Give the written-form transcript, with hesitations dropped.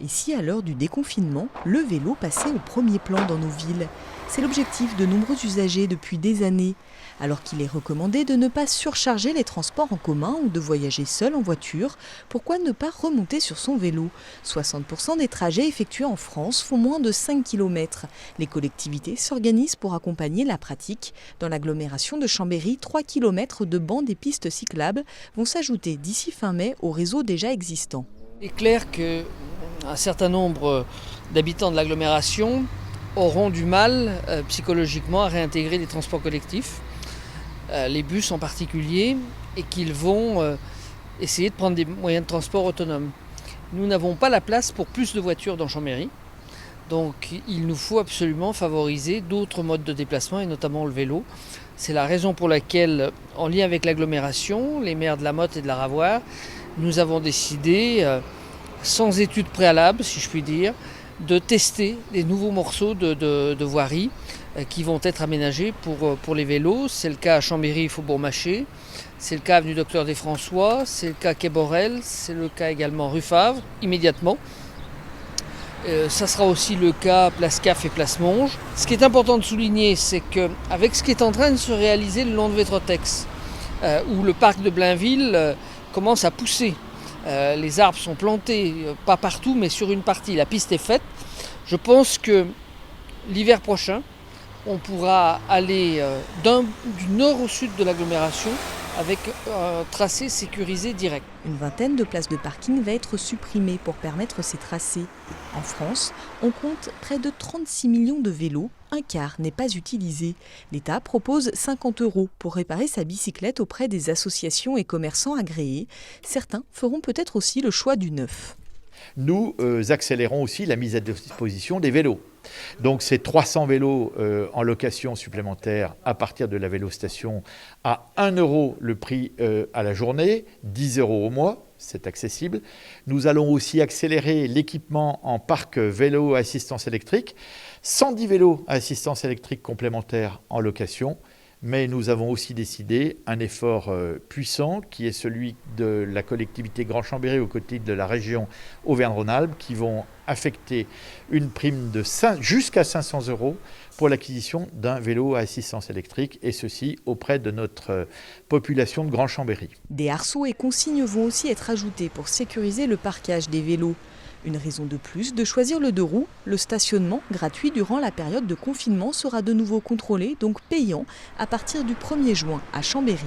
Ici, à l'heure du déconfinement, le vélo passait au premier plan dans nos villes. C'est l'objectif de nombreux usagers depuis des années. Alors qu'il est recommandé de ne pas surcharger les transports en commun ou de voyager seul en voiture, pourquoi ne pas remonter sur son vélo ? 60% des trajets effectués en France font moins de 5 km. Les collectivités s'organisent pour accompagner la pratique. Dans l'agglomération de Chambéry, 3 km de bancs et pistes cyclables vont s'ajouter d'ici fin mai au réseau déjà existant. Il est clair qu'un certain nombre d'habitants de l'agglomération auront du mal psychologiquement à réintégrer les transports collectifs, les bus en particulier, et qu'ils vont essayer de prendre des moyens de transport autonomes. Nous n'avons pas la place pour plus de voitures dans Chambéry, donc il nous faut absolument favoriser d'autres modes de déplacement et notamment le vélo. C'est la raison pour laquelle, en lien avec l'agglomération, les maires de la Motte et de la Ravoire, nous avons décidé, sans étude préalable si je puis dire, de tester des nouveaux morceaux de voirie qui vont être aménagés pour les vélos. C'est le cas à Chambéry, Faubourg-Maché, c'est le cas avenue Docteur Desfrançois, c'est le cas quai Borel, c'est le cas également rue Favre, immédiatement. Ça sera aussi le cas place Caf et place Monge. Ce qui est important de souligner, c'est qu'avec ce qui est en train de se réaliser le long de Vétrotex, où le parc de Blainville commence à pousser, les arbres sont plantés, pas partout, mais sur une partie, la piste est faite. Je pense que l'hiver prochain, on pourra aller du nord au sud de l'agglomération avec un tracé sécurisé direct. Une vingtaine de places de parking va être supprimée pour permettre ces tracés. En France, on compte près de 36 millions de vélos, un quart n'est pas utilisé. L'État propose 50 € pour réparer sa bicyclette auprès des associations et commerçants agréés. Certains feront peut-être aussi le choix du neuf. Nous accélérons aussi la mise à disposition des vélos. Donc c'est 300 vélos en location supplémentaire à partir de la vélostation à 1 € le prix à la journée, 10 € au mois, c'est accessible. Nous allons aussi accélérer l'équipement en parc vélo à assistance électrique, 110 vélos à assistance électrique complémentaire en location. Mais nous avons aussi décidé un effort puissant qui est celui de la collectivité Grand Chambéry aux côtés de la région Auvergne-Rhône-Alpes qui vont affecter une prime de jusqu'à 500 € pour l'acquisition d'un vélo à assistance électrique et ceci auprès de notre population de Grand Chambéry. Des arceaux et consignes vont aussi être ajoutés pour sécuriser le parquage des vélos. Une raison de plus de choisir le 2 roues. Le stationnement, gratuit durant la période de confinement, sera de nouveau contrôlé, donc payant, à partir du 1er juin à Chambéry.